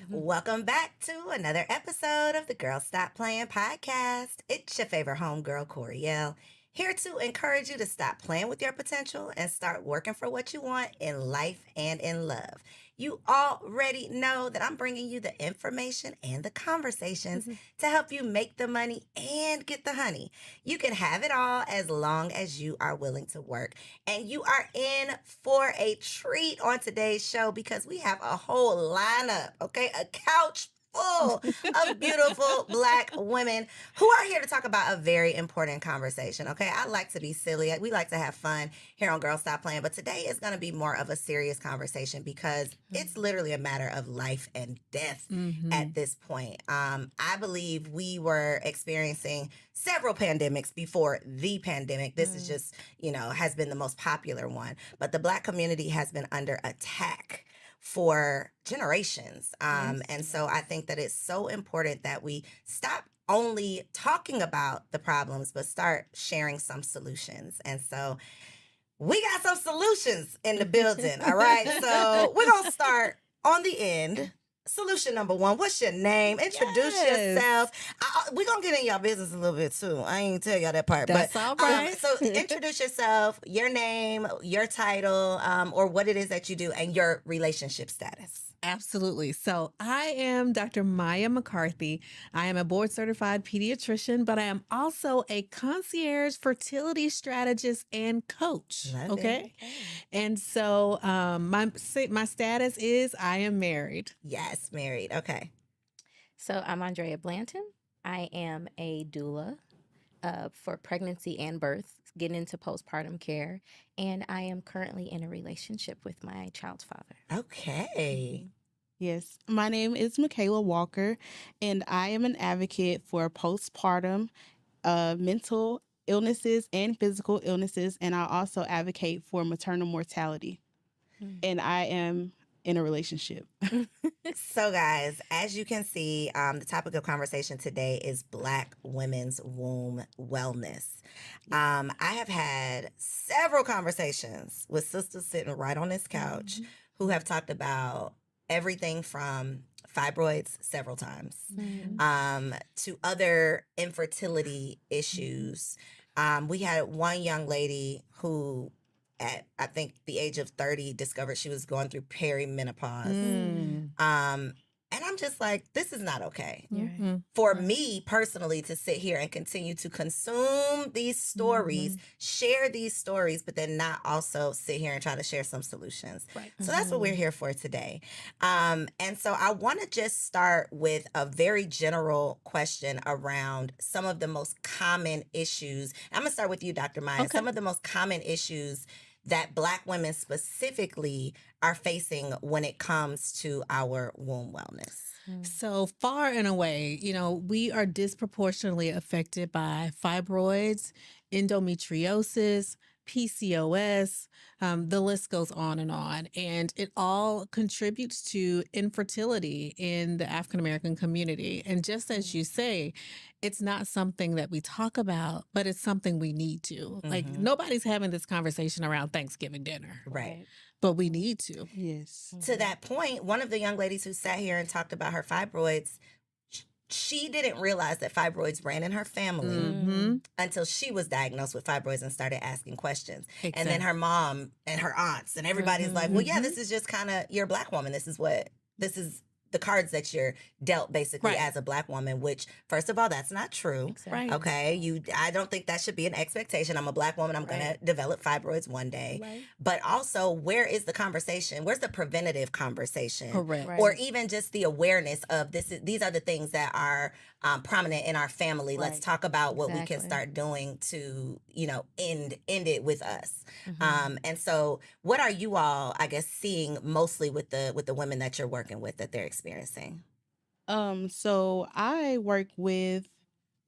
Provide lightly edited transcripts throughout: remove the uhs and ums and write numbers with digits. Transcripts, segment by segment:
Welcome back to another episode of the Girl Stop Playing podcast. It's your favorite homegirl, Coriel, here to encourage you to stop playing with your potential and start working for what you want in life and in love. You already know that I'm bringing you the information and the conversations to help you make the money and get the honey. You can have it all as long as you are willing to work. And you are in for a treat on today's show because we have a whole lineup, okay? A couch full of beautiful Black women who are here to talk about a very important conversation, okay? I like to be silly. We like to have fun here on Girl Stop Playing, but today is going to be more of a serious conversation because it's literally a matter of life and death at this point. I believe we were experiencing several pandemics before the pandemic. This is just, has been the most popular one, but the Black community has been under attack for generations. And so I think that it's so important that we stop only talking about the problems, but start sharing some solutions. And so we got some solutions in the building. All right. So we're going to start on the end. Solution number one, what's your name? Introduce yourself. We're going to get in y'all business a little bit too. I ain't tell y'all that part. That's all right. So introduce yourself, your name, your title, or what it is that you do, and your relationship status. Absolutely. So I am Dr. Maya McCarthy. I am a board certified pediatrician, but I am also a concierge fertility strategist and coach. Love okay. it. And so my status is I am married. Yes, married. Okay. So I'm Andrea Blanton. I am a doula for pregnancy and birth, getting into postpartum care, and I am currently in a relationship with my child's father. Okay. Yes, my name is Michaela Walker, and I am an advocate for postpartum mental illnesses and physical illnesses, and I also advocate for maternal mortality. And I am in a relationship. So, guys, as you can see, the topic of conversation today is Black women's womb wellness. I have had several conversations with sisters sitting right on this couch who have talked about everything from fibroids several times to other infertility issues. We had one young lady who at I think the age of 30 discovered she was going through perimenopause. And I'm just like, this is not okay. For me personally to sit here and continue to consume these stories, share these stories, but then not also sit here and try to share some solutions. Right. So that's what we're here for today. And so I want to just start with a very general question around some of the most common issues. I'm going to start with you, Dr. Maya. Okay. Some of the most common issues that Black women specifically are facing when it comes to our womb wellness. So far and away, we are disproportionately affected by fibroids, endometriosis, PCOS, the list goes on. And it all contributes to infertility in the African American community. And just as you say, it's not something that we talk about, but it's something we need to. Like, nobody's having this conversation around Thanksgiving dinner. Right. But we need to. Yes. To that point, one of the young ladies who sat here and talked about her fibroids, she didn't realize that fibroids ran in her family until she was diagnosed with fibroids and started asking questions. Exactly. And then her mom and her aunts and everybody's like, well, yeah, this is just kind of, you're a Black woman. This is the cards that you're dealt basically Right. as a Black woman, which first of all, that's not true. Right. Okay. I don't think that should be an expectation. I'm a Black woman. I'm going to develop fibroids one day. Right. But also, where is the conversation? Where's the preventative conversation? Correct. Right. Or even just the awareness of these are the things that are prominent in our family. Let's Right. talk about what we can Exactly. start doing to, end it with us. And so what are you all, I guess, seeing mostly with the women that you're working with that they're experiencing? So I work with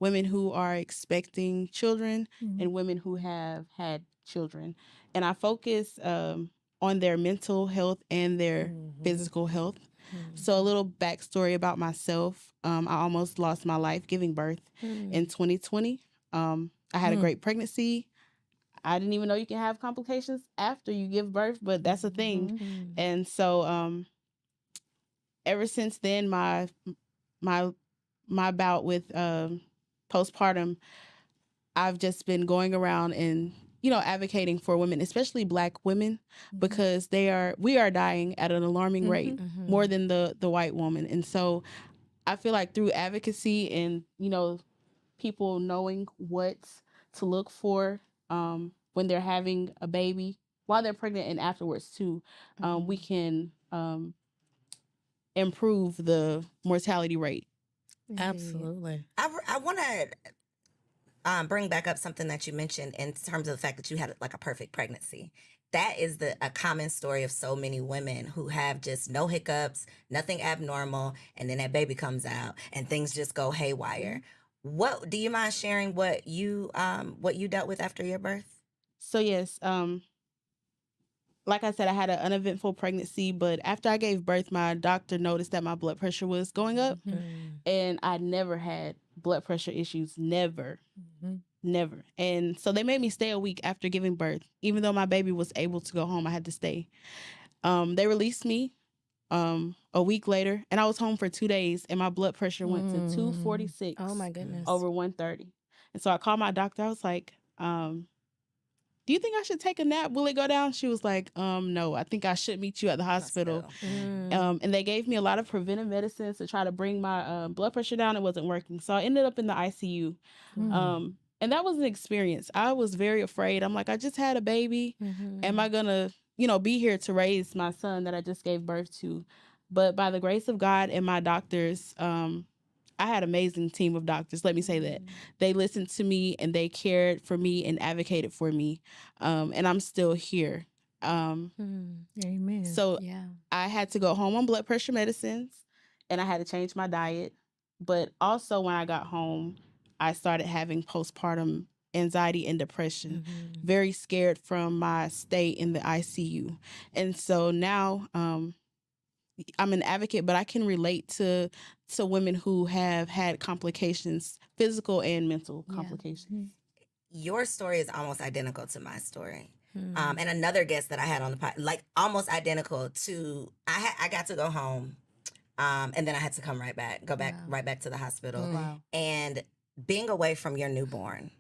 women who are expecting children and women who have had children. And I focus on their mental health and their physical health. So a little backstory about myself. I almost lost my life giving birth in 2020. I had a great pregnancy. I didn't even know you can have complications after you give birth, but that's a thing. And so ever since then, my bout with postpartum, I've just been going around and advocating for women, especially Black women, because we are dying at an alarming rate, more than the white woman. And so I feel like through advocacy and people knowing what to look for when they're having a baby, while they're pregnant and afterwards too, we can improve the mortality rate. Absolutely. I want to bring back up something that you mentioned in terms of the fact that you had like a perfect pregnancy. That is a common story of so many women who have just no hiccups, nothing abnormal, and then that baby comes out and things just go haywire. What do you mind sharing what you dealt with after your birth? So yes, like I said, I had an uneventful pregnancy, but after I gave birth, my doctor noticed that my blood pressure was going up, and I never had blood pressure issues, never. And so they made me stay a week after giving birth. Even though my baby was able to go home, I had to stay. They released me a week later, and I was home for 2 days, and my blood pressure went to 246. Oh my goodness. Over 130. And so I called my doctor. I was like, do you think I should take a nap? Will it go down? She was like, no, I think I should meet you at the hospital. And they gave me a lot of preventive medicines to try to bring my blood pressure down. It wasn't working. So I ended up in the ICU. And that was an experience. I was very afraid. I'm like, I just had a baby. Am I going to, be here to raise my son that I just gave birth to? But by the grace of God and my doctors, I had an amazing team of doctors. Let me say that. They listened to me and they cared for me and advocated for me. And I'm still here. Amen. So I had to go home on blood pressure medicines, and I had to change my diet. But also when I got home, I started having postpartum anxiety and depression, very scared from my stay in the ICU. And so now I'm an advocate, but I can relate to women who have had complications, physical and mental complications. Your story is almost identical to my story. And another guest that I had on the pod, like almost identical to, I got to go home, and then I had to come right back to the hospital. And being away from your newborn,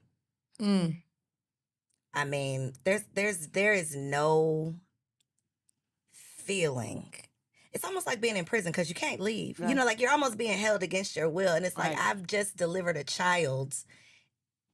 I mean, there is no feeling. It's almost like being in prison because you can't leave. Right. Like you're almost being held against your will. And it's like, Right. I've just delivered a child.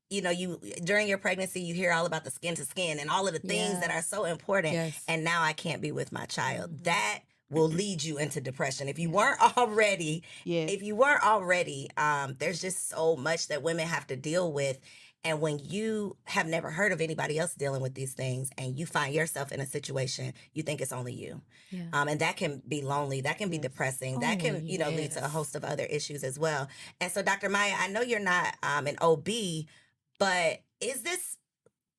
You during your pregnancy, you hear all about the skin to skin and all of the things that are so important. Yes. And now I can't be with my child. That will lead you into depression. If you weren't already, there's just so much that women have to deal with. And when you have never heard of anybody else dealing with these things and you find yourself in a situation, you think it's only you. And that can be lonely. That can be depressing. That can, lead to a host of other issues as well. And so, Dr. Maya, I know you're not an OB, but is this,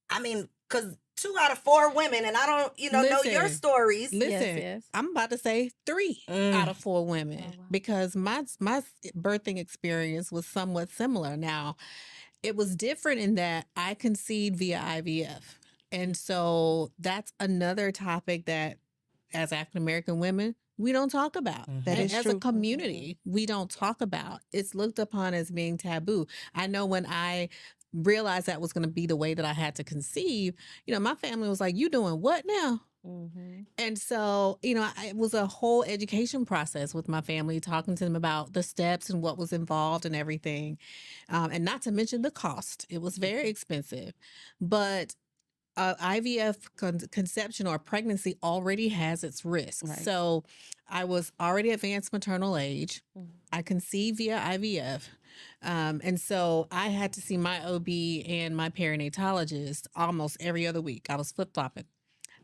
because 2 out of 4 women, and I don't, know your stories. Listen, Yes. I'm about to say 3 out of 4 women because my birthing experience was somewhat similar. Now, it was different in that I conceived via IVF. And so that's another topic that as African American women, we don't talk about. That And is as true. a community, we don't talk about. It's looked upon as being taboo. I know when I realized that was going to be the way that I had to conceive, my family was like, you doing what now? And so, it was a whole education process with my family, talking to them about the steps and what was involved and everything. And not to mention the cost. It was very expensive. But IVF conception or pregnancy already has its risks. Right. So I was already advanced maternal age. I conceived via IVF. And so I had to see my OB and my perinatologist almost every other week. I was flip-flopping.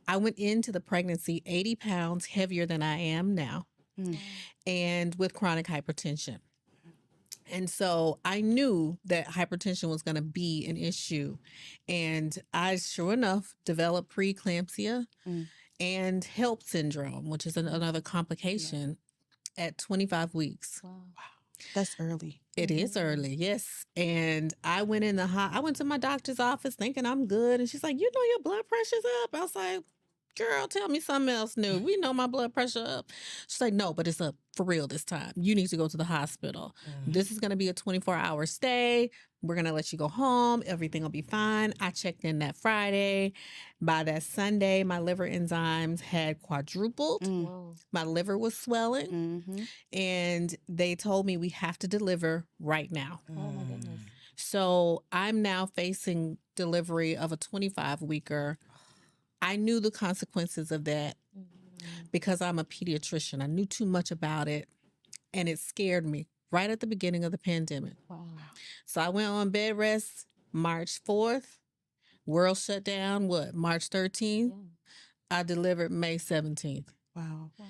I went into the pregnancy 80 pounds heavier than I am now and with chronic hypertension. And so I knew that hypertension was going to be an issue. And I, sure enough, developed preeclampsia and HELP syndrome, which is another complication at 25 weeks. Wow. That's early. It is early, yes. And I went I went to my doctor's office thinking I'm good. And she's like, your blood pressure's up. I was like, girl, tell me something else new. We know my blood pressure up. She's like, no, but it's up for real this time. You need to go to the hospital. This is going to be a 24-hour stay. We're going to let you go home. Everything will be fine. I checked in that Friday. By that Sunday, my liver enzymes had quadrupled. Whoa. My liver was swelling. Mm-hmm. And they told me we have to deliver right now. Oh my goodness. So I'm now facing delivery of a 25-weeker. I knew the consequences of that because I'm a pediatrician. I knew too much about it, and it scared me right at the beginning of the pandemic. Wow. So I went on bed rest March 4th. World shut down, March 13th? Yeah. I delivered May 17th. Wow. Wow.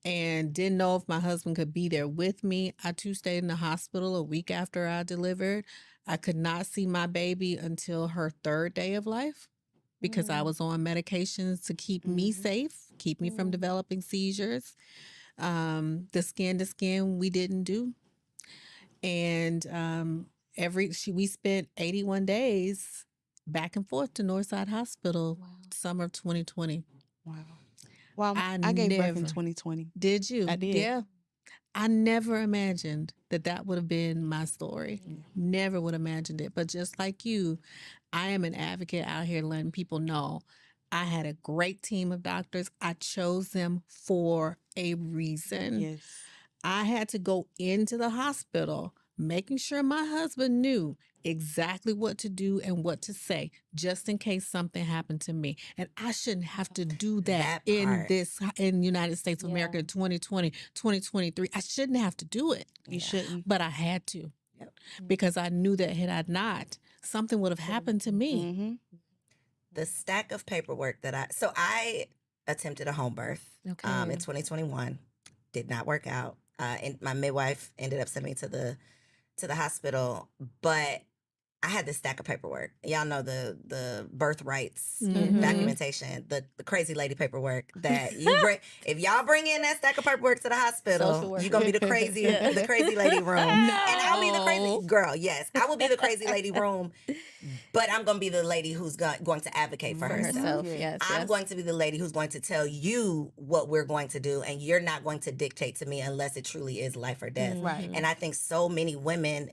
And didn't know if my husband could be there with me. I too stayed in the hospital a week after I delivered. I could not see my baby until her 3rd day of life because I was on medications to keep me safe, keep me from developing seizures. The skin to skin we didn't do. And we spent 81 days back and forth to Northside Hospital, Wow. summer of 2020. Wow. Well, I I gave birth never- in 2020. Did you? I did. Yeah. I never imagined that would have been my story. Never would have imagined it. But just like you, I am an advocate out here letting people know I had a great team of doctors. I chose them for a reason. Yes. I had to go into the hospital making sure my husband knew exactly what to do and what to say just in case something happened to me. And I shouldn't have to do that That in part. in the United States of Yeah. America in 2020, 2023. I shouldn't have to do it, You shouldn't. but I had to Yep. because I knew that had I not, something would have happened to me. Mm-hmm. The stack of paperwork that I attempted a home birth Okay. in 2021, did not work out. And my midwife ended up sending me to the hospital, but I had this stack of paperwork. Y'all know the birth rights Mhm. documentation, the crazy lady paperwork that you bring. If y'all bring in that stack of paperwork to the Social hospital, worker. you're gonna be the crazy Yeah. the crazy lady room, and I'll be the No. crazy girl. Yes, I will be the crazy lady room, but I'm gonna be the lady who's going to advocate for For herself. herself. Yes. Yes. I'm yes. going to be the lady who's going to tell you what we're going to do, and you're not going to dictate to me unless it truly is life or death. Right. And I think so many women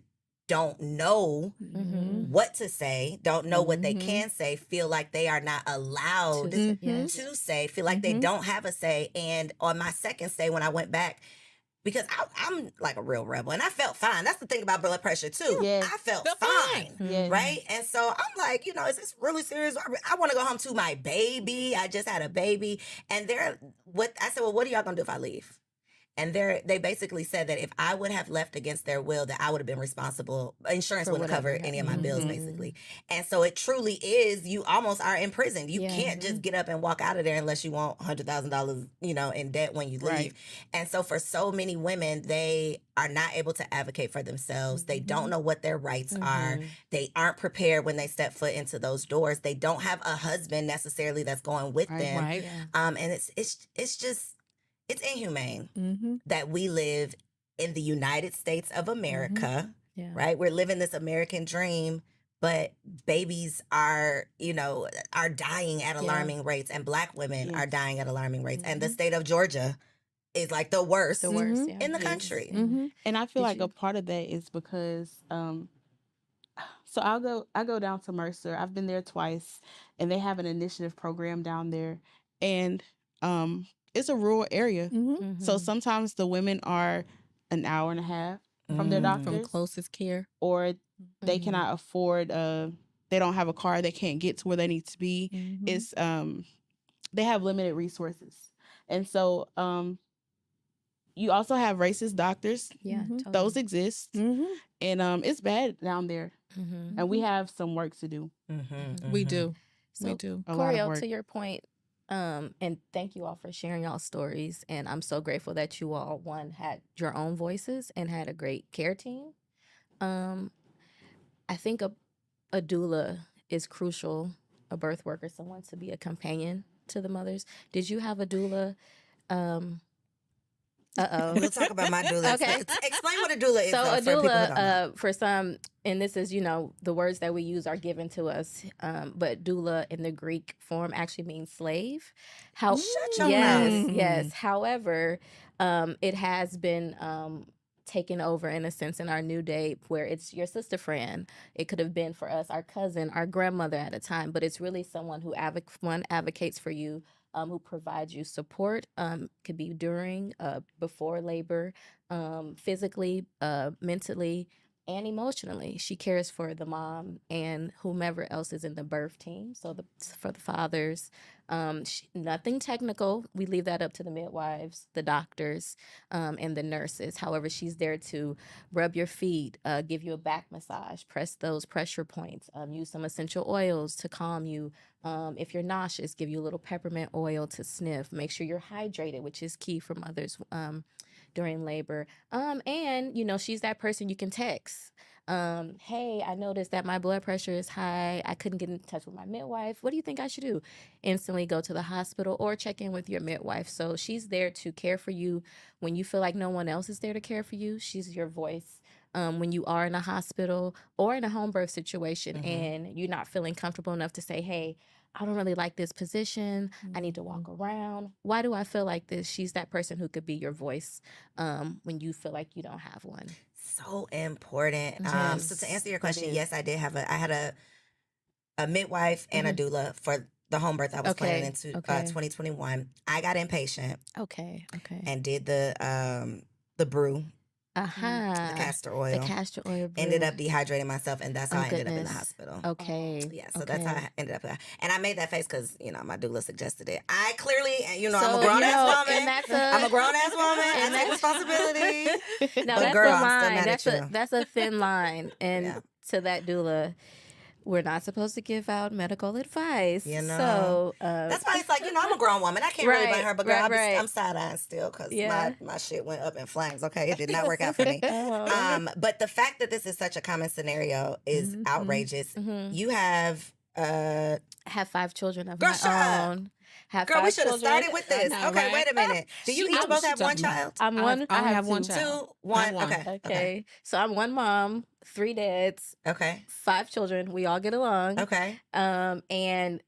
don't know Mhm. what to say, don't know what they Mhm. can say, feel like they are not allowed To- Mhm. yes. to say, feel like they Mhm. don't have a say. And on my second stay, when I went back, because I'm like a real rebel and I felt fine. That's the thing about blood pressure too. Yes. I felt Felt fine. fine. Yes. Right. And so I'm like, is this really serious? I want to go home to my baby. I just had a baby. And I said, well, what are y'all going to do if I leave? And they basically said that if I would have left against their will, that I would have been responsible. Insurance For wouldn't cover whatever any of my happened. bills, Mhm. basically. And so it truly is, you almost are imprisoned. You Yeah. can't just get up and walk out of there unless you want $100,000, in debt when you leave. Right. And so for so many women, they are not able to advocate for themselves. They don't know what their rights are. Mhm. They aren't prepared when they step foot into those doors. They don't have a husband necessarily that's going with Right. them. Right. Yeah. And it's just, it's inhumane Mm-hmm. that we live in the United States of America, Yeah. right? We're living this American dream, but babies are dying at alarming rates, and Black women Yes. are dying at alarming rates. And the state of Georgia is like the worst The worst. Mhm. Yeah. in the Yes. country. Mm-hmm. And I feel Did like you- a part of that is because so I go down to Mercer. I've been there twice, and they have an initiative program down there, and it's a rural area. Mm-hmm. So Mhm. sometimes the women are an hour and a half from their Mhm. From doctors, closest care. or they Mhm. cannot afford they don't have a car, they can't get to where they need to be. Mhm. It's they have limited resources. And so you also have racist doctors. Yeah. Mhm. Totally. Those exist. Mm-hmm. And it's bad down there. Mhm. And we have some work to do. Mhm, We mhm. do. We So, do. A lot of Coriel, work. to your point, and thank you all for sharing y'all stories. And I'm so grateful that you all, one, had your own voices and had a great care team. I think a doula is crucial, a birth worker, someone to be a companion to the mothers. Did you have a doula? We'll talk about my doula. Okay. Explain what a doula is, So though, a for people who don't know. doula, for some, and this is, the words that we use are given to us, but doula in the Greek form actually means slave. How? Shut your Yes, mouth. yes. However, it has been taken over in a sense in our new day where it's your sister friend. It could have been for us, our cousin, our grandmother at a time, but it's really someone who advocates for you, who provides you support. Could be during, before labor, physically, mentally, and emotionally. She cares for the mom and whomever else is in the birth team. So for the fathers, nothing technical. We leave that up to the midwives, the doctors, and the nurses. However, she's there to rub your feet, give you a back massage, press those pressure points, use some essential oils to calm you. If you're nauseous, give you a little peppermint oil to sniff. Make sure you're hydrated, which is key for mothers during labor. And she's that person you can text. Hey, I noticed that my blood pressure is high. I couldn't get in touch with my midwife. What do you think I should do? Instantly go to the hospital or check in with your midwife. So she's there to care for you when you feel like no one else is there to care for you. She's your voice. When you are in a hospital or in a home birth situation and you're not feeling comfortable enough to say, hey, I don't really like this position. I need to walk around. Why do I feel like this? She's that person who could be your voice when you feel like you don't have one. So important. Yes, So to answer your it question, is. yes, I had a midwife and a doula for the home birth I was planning into 2021. I got impatient Okay. and did the brew, the Uh-huh. castor oil. The castor oil brew. Ended up dehydrating myself, and that's how I ended up in the goodness. hospital. Okay. Yeah, so that's how I ended up. And I made that face because my doula suggested it. I clearly, I'm So, a grown ass woman. and that's I'm a grown ass woman. I and take that's- responsibility. No, But that's girl, a I'm still line. mad at you. That's a thin line. And Yeah. to that doula, we're not supposed to give out medical advice. So That's why it's like, I'm a grown woman. I can't really blame her, but girl, right. I'm side-eyeing still because Yeah. my shit went up in flames. Okay, it did not work out for me. But the fact that this is such a common scenario is outrageous. You have I have 5 children of Girl, my shut up. own. Have Girl, 5 we should have children. started with this. know, Okay, right? wait a minute. Do you each both have one child? I'm one. I have have one 2. child. 2, 1. I'm one. Okay. Okay. So I'm one mom, 3 dads, Okay. 5 children. We all get along. Okay. And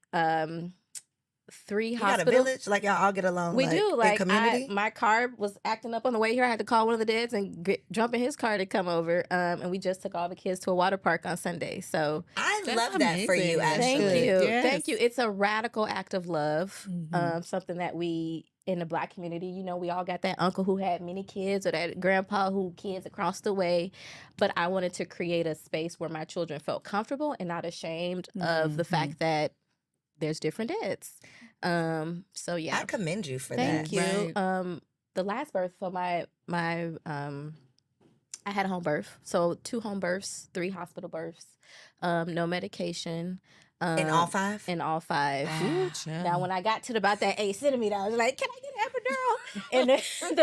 3 You got a hospitals. village? Like y'all all get along? We do. in Like community? my car was acting up on the way here. I had to call one of the dads and jump in his car to come over. And we just took all the kids to a water park on Sunday. So I That's love that for you, amazing. actually. thank you. Yes. Thank you. It's a radical act of love. Mhm. Something that we in the Black community, we all got that uncle who had many kids or that grandpa who kids across the way. But I wanted to create a space where my children felt comfortable and not ashamed of the fact that there's different dads. So yeah. I commend you for Thank that. you. Right. The last birth for my I had a home birth. So 2 home births, 3 hospital births, no medication. In all 5? In all 5. Ooh, Now, child. when I got to about that 8 centimeter, I was like, "Can I get an epidural?" And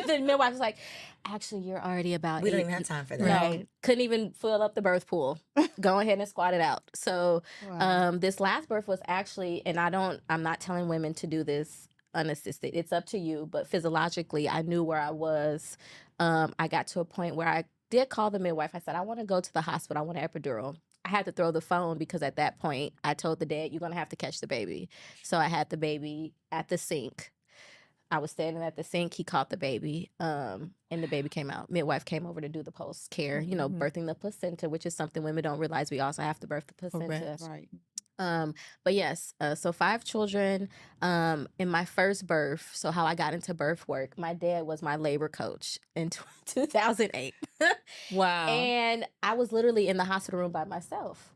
the midwife was like, "Actually, you're already about We don't 8." even have time for that. No, couldn't even fill up the birth pool. Go ahead and squat it out. So, this last birth was actually, and I'm not telling women to do this unassisted. It's up to you. But physiologically, I knew where I was. I got to a point where I did call the midwife. I said, "I want to go to the hospital. I want an epidural." I had to throw the phone because at that point, I told the dad, "You're going to have to catch the baby." So I had the baby at the sink. I was standing at the sink. He caught the baby, and the baby came out. Midwife came over to do the post care, birthing the placenta, which is something women don't realize. We also have to birth the placenta. Right. But yes, so 5 children. In my first birth, so how I got into birth work, my dad was my labor coach in 2008. Wow. And I was literally in the hospital room by myself.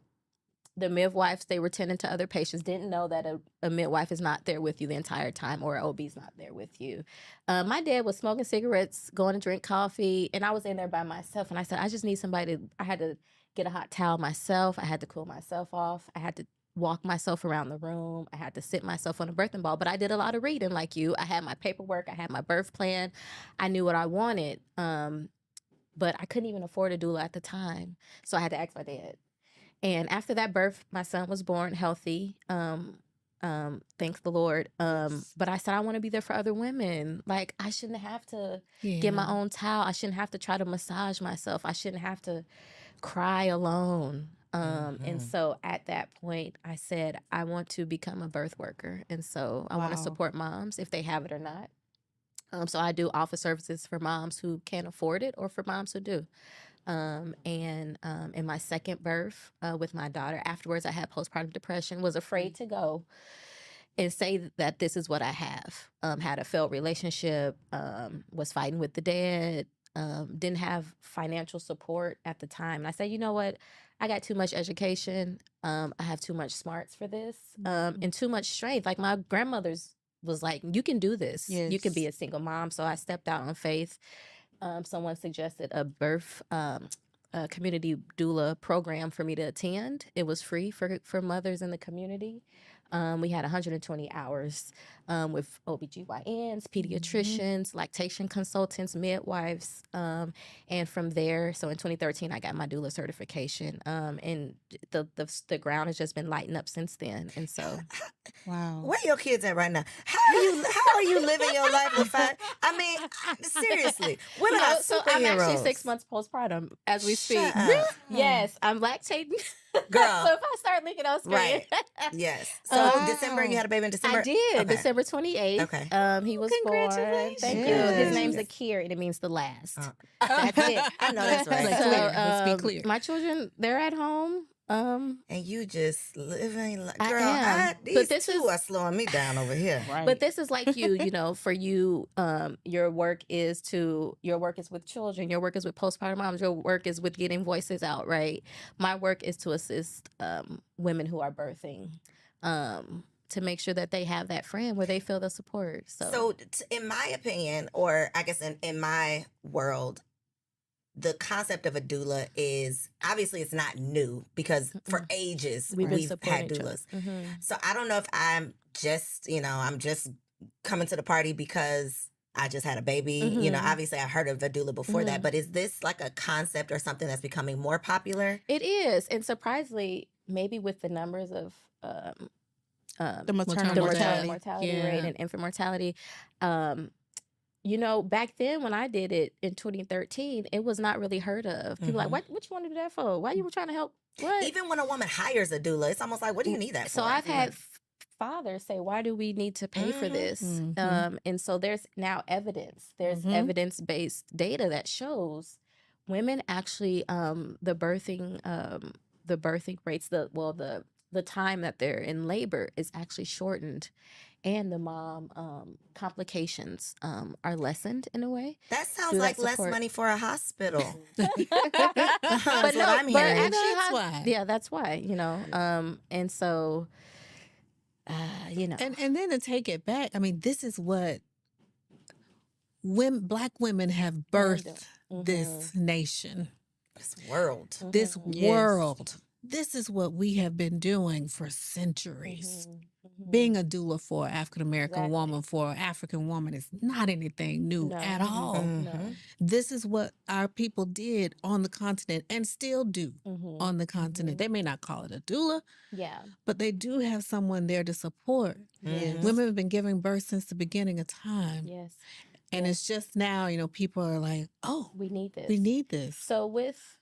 The midwives, they were tending to other patients, didn't know that a midwife is not there with you the entire time or an OB's not there with you. My dad was smoking cigarettes, going to drink coffee, and I was in there by myself. And I said, I just need somebody I had to get a hot towel myself. I had to cool myself off. I had to walk myself around the room. I had to sit myself on a birthing ball. But I did a lot of reading like you. I had my paperwork. I had my birth plan. I knew what I wanted. But I couldn't even afford a doula at the time. So I had to ask my dad. And after that birth, my son was born healthy. Thanks the Lord. But I said, I want to be there for other women. Like, I shouldn't have to get my own towel. I shouldn't have to try to massage myself. I shouldn't have to cry alone. And Mhm. so at that point, I said, I want to become a birth worker. And so I want to Wow. support moms if they have it or not. So I do offer services for moms who can't afford it or for moms who do. And in my second birth with my daughter, afterwards, I had postpartum depression, was afraid to go and say that this is what I have. Had a failed relationship, was fighting with the dad, didn't have financial support at the time. And I said, you know what? I got too much education. I have too much smarts for this, and too much strength. Like my grandmother's was like, you can do this. You can be Yes. a single mom. So I stepped out on faith. Someone suggested a birth a community doula program for me to attend. It was free for mothers in the community. We had 120 hours with OBGYNs, pediatricians, lactation consultants, midwives. And from there, so in 2013, I got my doula certification. And the ground has just been lighting up since then. And so Wow. Where your kids at right now? How are you living your life with five? I mean, seriously, women are so I'm actually superheroes. 6 months postpartum as we speak. Shut up. Yes, I'm lactating. Girl. So if I start linking on screen. Right. Yes. So Wow. December, you had a baby in December? I did. Okay. December 28th. Okay. He was born. Congratulations. Thank you. His name's Yes. Akir, and it means the last. That's it. I know that's right. Like, So, clear. Let's be clear. my children, they're at home. And you just living like, I girl, am. these But this two is- are slowing me down over here. Right. But this is like you know, for you, your work is with children. Your work is with postpartum moms. Your work is with getting voices out, right? My work is to assist women who are birthing, to make sure that they have that friend where they feel the support. So in my opinion, or I guess in my world, the concept of a doula is obviously it's not new because for ages we've been we've supporting had each other. doulas. Mhm. So I don't know if I'm just coming to the party because I just had a baby. You know, Mhm. obviously I heard of a doula before that, Mhm. but is this like a concept or something that's becoming more popular? It is, and surprisingly, maybe with the numbers of the maternal The mortality. mortality Yeah. rate and infant mortality. You know, back then when I did it in 2013, it was not really heard of. People like, Mhm. what you want to do that for? Why you were trying to help? What? Even when a woman hires a doula, it's almost like, what do you need that So for? I've had fathers say, why do we need to pay for Mhm. this? Mhm. And so there's now evidence. There's Mhm. evidence-based data that shows women actually the birthing rates, the time that they're in labor is actually shortened, and the mom complications are lessened in a way. That sounds do that like less support. money for a hospital. But That's what I'm hearing. actually, That's why. yeah, that's why, you know. And so, you know, And then to take it back, I mean, this is what Black women have birthed this nation, This world. this Mhm. Yes. world. This is what we have been doing for centuries. Mhm. Mhm. Being a doula for an African American Exactly. woman, for an African woman, is not anything new No. at all. No. Mhm. This is what our people did on the continent and still do Mhm. on the continent. They may not call it a doula, Yeah. but they do have someone there to support. Mhm. Women have been giving birth since the beginning of time. Yes. And Yeah. it's just now, you know, people are like, oh, We need this. we need this. So with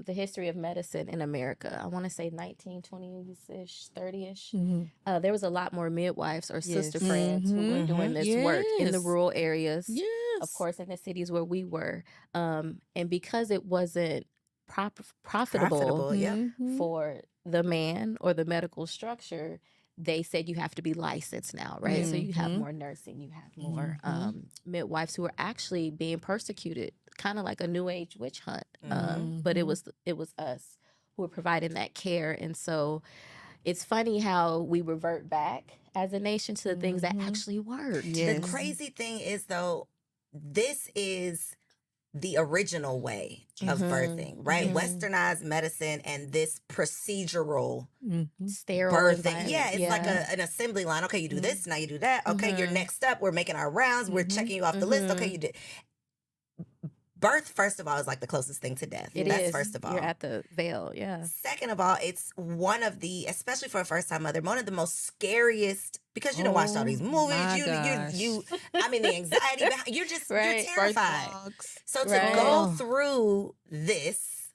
the history of medicine in America, I want to say 1920s-ish, 30-ish, Mhm. there was a lot more midwives or sister Yes. friends who were doing this work in the Yes. rural areas, Yes. of course, in the cities where we were. And because it wasn't profitable Yep. Mhm. for the man or the medical structure, they said you have to be licensed now, right? So you have Mhm. more nursing, you have more Mhm. midwives who are actually being persecuted, kind of like a new age witch hunt. Mm-hmm. But it was us who were providing that care, and so it's funny how we revert back as a nation to the things that Mhm. actually worked. Yes. The crazy thing is, though, this is the original way of Mhm. birthing, right? Mhm. Westernized medicine and this procedural Mhm. Sterile birthing. environment. Yeah, it's like an assembly line. Okay, you do this, now you do that. Okay, you're Mhm. next up. We're making our rounds. We're Mhm. checking you off the list. Okay, Mhm. you did. Birth, first of all, is like the closest thing to death. It That's is. first of all. You're at the veil, yeah. Second of all, it's one of the, especially for a first time mother, one of the most scariest, because you don't watch all these Oh, movies. my You, gosh. I mean, the anxiety behind, you're Right. you're terrified. So to Right. go Oh. through this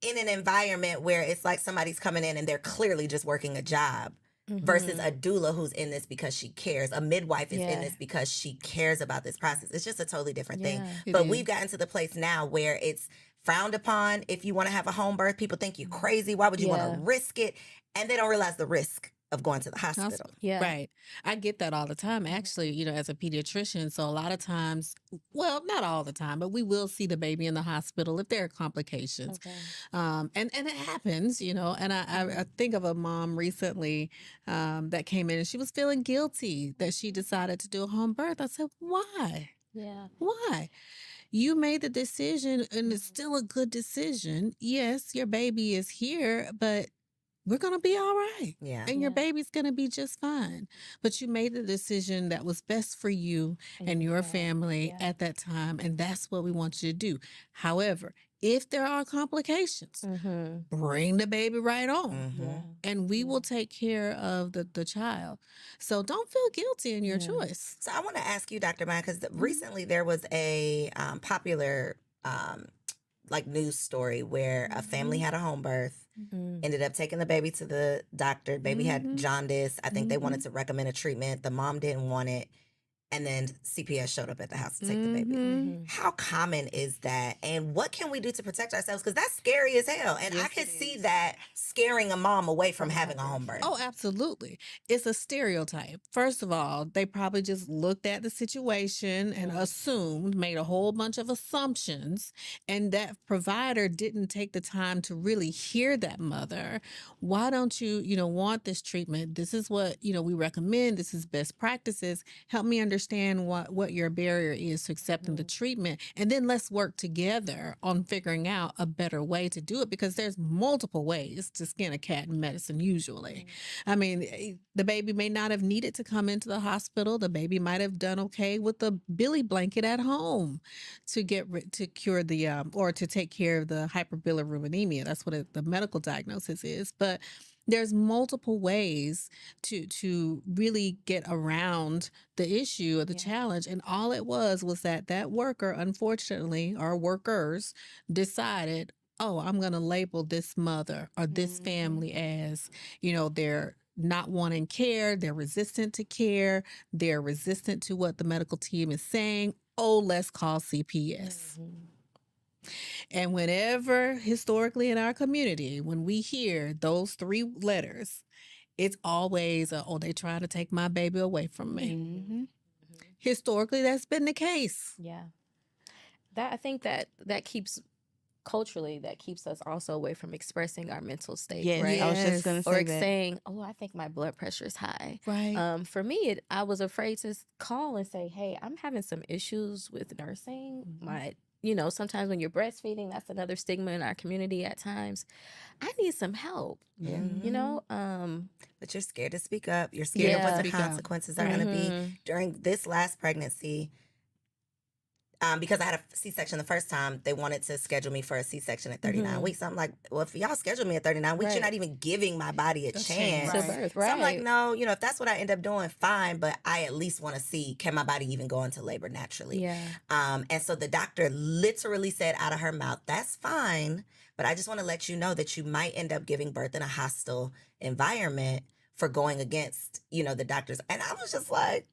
in an environment where it's like somebody's coming in and they're clearly just working a job versus a doula who's in this because she cares. A midwife is in this because she cares about this process. It's just a totally different thing. But we've gotten to the place now where it's frowned upon if you want to have a home birth. People think you're crazy. Why would you want to risk it? And they don't realize the risk of going to the hospital. Yeah. Right. I get that all the time, actually, you know, as a pediatrician. So a lot of times, well, not all the time, but we will see the baby in the hospital if there are complications. Okay. And it happens, you know, and I think of a mom recently that came in and she was feeling guilty that she decided to do a home birth. I said, why? Yeah. Why? You made the decision and it's still a good decision. Yes, your baby is here, but we're going to be all right. Yeah. And your baby's going to be just fine. But you made the decision that was best for you and your family at that time. And that's what we want you to do. However, if there are complications, bring the baby right on. And we will take care of the child. So don't feel guilty in your choice. So I want to ask you, Dr. Maya, because recently there was a popular like news story where a family had a home birth. Ended up taking the baby to the doctor. Baby had jaundice. I think they wanted to recommend a treatment. The mom didn't want it. And then CPS showed up at the house to take the baby. How common is that? And what can we do to protect ourselves? Because that's scary as hell. And I could see that scaring a mom away from having a home birth. Oh, absolutely. It's a stereotype. First of all, they probably just looked at the situation and assumed, made a whole bunch of assumptions, and that provider didn't take the time to really hear that mother. Why don't you, want this treatment? This is what, we recommend. This is best practices. Help me understand what your barrier is to accepting the treatment. And then let's work together on figuring out a better way to do it, because there's multiple ways to skin a cat in medicine usually. I mean, the baby may not have needed to come into the hospital. The baby might have done okay with a Billy blanket at home to cure the or to take care of the hyperbilirubinemia. That's what the medical diagnosis is. But there's multiple ways to really get around the issue or the challenge. And all it was that worker, unfortunately, or workers decided, oh, I'm going to label this mother or this family as, they're not wanting care. They're resistant to care. They're resistant to what the medical team is saying. Oh, let's call CPS. And whenever historically in our community, when we hear those three letters, it's always, they're trying to take my baby away from me. Historically, that's been the case. Yeah. I think that keeps culturally, that keeps us also away from expressing our mental state, right? I was just going to say or that. saying, oh, I think my blood pressure is high. Right. For me, I was afraid to call and say, hey, I'm having some issues with nursing. Sometimes when you're breastfeeding, that's another stigma in our community at times. I need some help, But you're scared to speak up. You're scared of what the consequences are going to be. During this last pregnancy, because I had a C-section the first time, they wanted to schedule me for a C-section at 39 weeks. I'm like, well, if y'all schedule me at 39 weeks, you're not even giving my body a chance. To birth, So I'm like, no, if that's what I end up doing, fine. But I at least want to see, can my body even go into labor naturally? Yeah. And so the doctor literally said out of her mouth, that's fine. But I just want to let you know that you might end up giving birth in a hostile environment for going against, the doctors. And I was just like,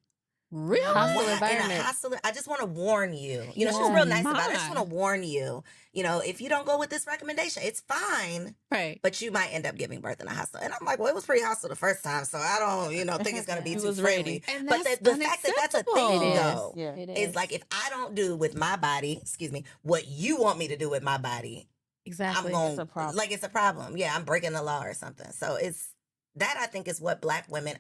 really? Hostile in environment. a hostile, I just want to warn you. She was real nice about it. I just want to warn you. If you don't go with this recommendation, it's fine. Right. But you might end up giving birth in a hostel. And I'm like, well, it was pretty hostile the first time, so I don't, think it's going to be too friendly. And But the fact that that's a thing, unacceptable. though, It is like, if I don't do with my body, what you want me to do with my body, Exactly. I'm going, It's a problem. like, it's a problem. Yeah, I'm breaking the law or something. So that I think is what Black women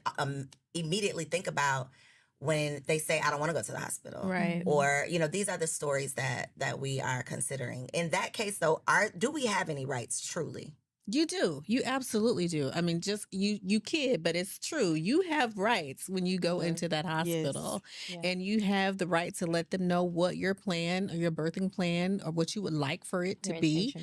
immediately think about when they say, I don't want to go to the hospital. Right. Or, these are the stories that we are considering. In that case, though, do we have any rights truly? You do. You absolutely do. I mean, just you kid, but it's true. You have rights when you go into that hospital, and you have the right to let them know what your plan or your birthing plan or what you would like for it to Your be.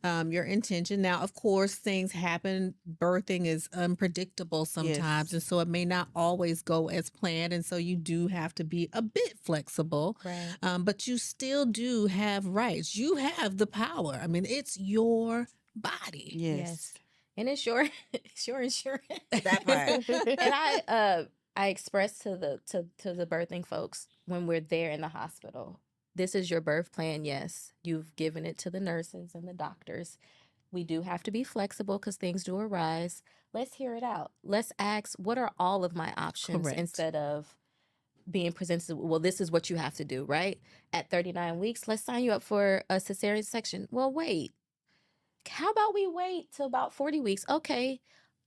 intention. Your intention. Now, of course, things happen. Birthing is unpredictable sometimes, and so it may not always go as planned, and so you do have to be a bit flexible. Right. But you still do have rights. You have the power. I mean, it's your body. Yes. And it's your it's your insurance. That part. And I express to the birthing folks when we're there in the hospital, this is your birth plan. Yes, you've given it to the nurses and the doctors. We do have to be flexible because things do arise. Let's hear it out. Let's ask, what are all of my options Correct. instead of being presented, well, this is what you have to do, right? At 39 weeks, let's sign you up for a cesarean section. Well, wait. How about we wait till about 40 weeks? Okay.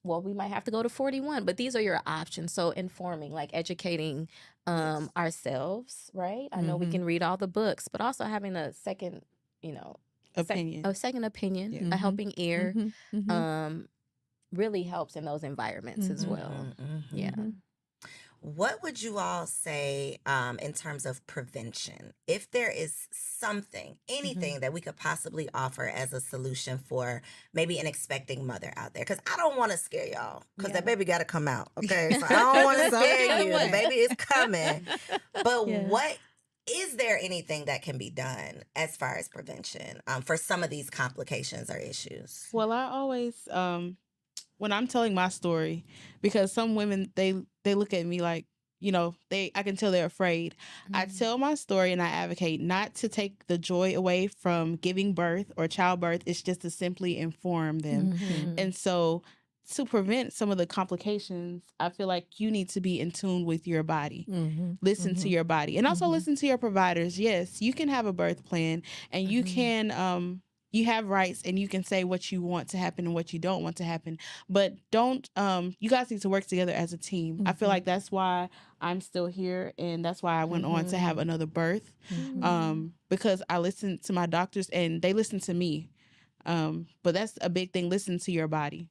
Well, we might have to go to 41, but these are your options. So informing, like educating Yes. ourselves, right? I know we Mhm. can read all the books, but also having a second, Opinion. a second opinion, Yeah. a Mhm. helping ear, Mhm. Mhm. really helps in those environments as Mhm. well. Mhm. Yeah. Mhm. What would you all say in terms of prevention? If there is something, anything that we could possibly offer as a solution for maybe an expecting mother out there? Because I don't want to scare y'all, because that Yeah. baby got to come out. Okay. So I don't want to So scare you. The coming. baby is coming. But Yeah. what is there anything that can be done as far as prevention for some of these complications or issues? Well, I always when I'm telling my story, because some women they look at me like, I can tell they're afraid. I Mhm. tell my story and I advocate not to take the joy away from giving birth or childbirth. It's just to simply inform them. Mhm. And so to prevent some of the complications, I feel like you need to be in tune with your body. Mhm. Listen to Mhm. your body, and also Mhm. listen to your providers. Yes, you can have a birth plan, and you Mhm. can you have rights, and you can say what you want to happen and what you don't want to happen, but don't you guys need to work together as a team. I feel Mhm. like that's why I'm still here, and that's why I went on to have another birth, Mhm. because I listened to my doctors and they listened to me. But that's a big thing. Listen to your body.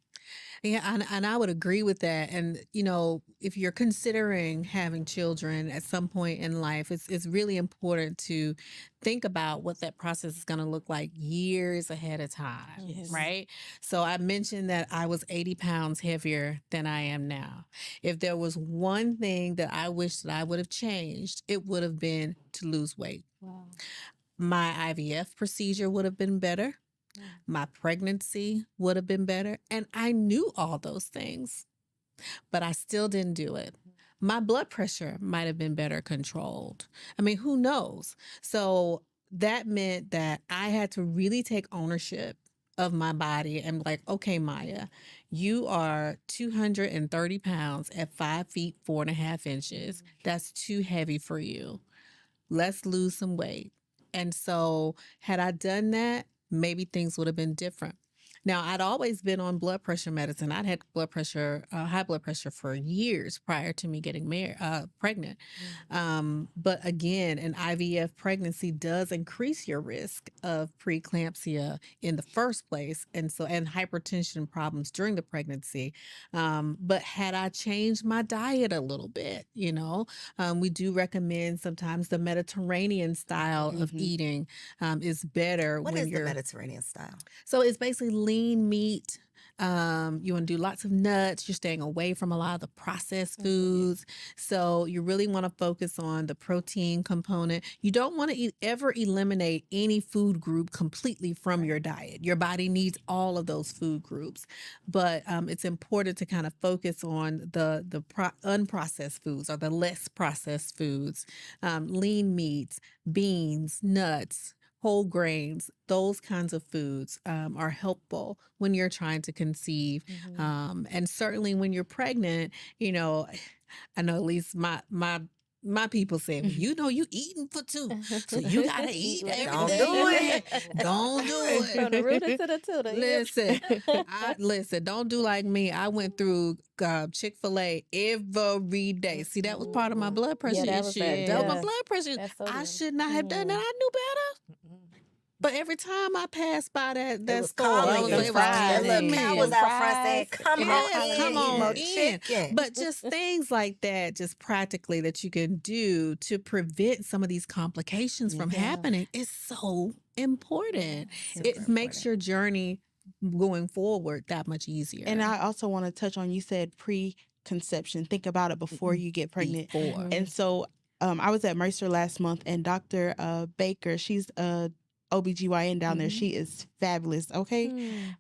Yeah, and I would agree with that. And if you're considering having children at some point in life, it's really important to think about what that process is going to look like years ahead of time, Yes. right? So I mentioned that I was 80 pounds heavier than I am now. If there was one thing that I wish that I would have changed, it would have been to lose weight. Wow. My IVF procedure would have been better. My pregnancy would have been better. And I knew all those things, but I still didn't do it. My blood pressure might have been better controlled. I mean, who knows? So that meant that I had to really take ownership of my body and be like, okay, Maya, you are 230 pounds at 5 feet, 4.5 inches. That's too heavy for you. Let's lose some weight. And so, had I done that, maybe things would have been different. Now, I'd always been on blood pressure medicine. I'd had high blood pressure for years prior to me getting pregnant. But again, an IVF pregnancy does increase your risk of preeclampsia in the first place, and hypertension problems during the pregnancy. But had I changed my diet a little bit, we do recommend sometimes the Mediterranean style of eating is better What when is the you're. Mediterranean style? So it's basically lean meat. You want to do lots of nuts. You're staying away from a lot of the processed foods. So you really want to focus on the protein component. You don't want to ever eliminate any food group completely from your diet. Your body needs all of those food groups, but it's important to kind of focus on the unprocessed foods or the less processed foods, lean meats, beans, nuts, whole grains. Those kinds of foods are helpful when you're trying to conceive. And certainly when you're pregnant, I know at least my people say, well, you eating for two, so you gotta eat Don't everything. do it. Don't do From the it. rooter to the tutor. Listen, don't do like me. I went through Chick-fil-A every day. See, that was part of my blood pressure that was issue. that, That was my yeah. blood pressure. That's I sodium. should not have done that. I knew better. But every time I passed by that It was store, I calling was you. like, Them That little fries. cow man. was Them out front saying, fries. come And on that in, Come eat more on in. chicken. But just things like that, just practically that you can do to prevent some of these complications from happening is so important. Super It makes important. your journey going forward that much easier. And I also want to touch on, you said preconception. Think about it before you get pregnant. Before. And so I was at Mercer last month, and Dr. Baker, she's a OBGYN down there. Mhm. She is fabulous. Okay.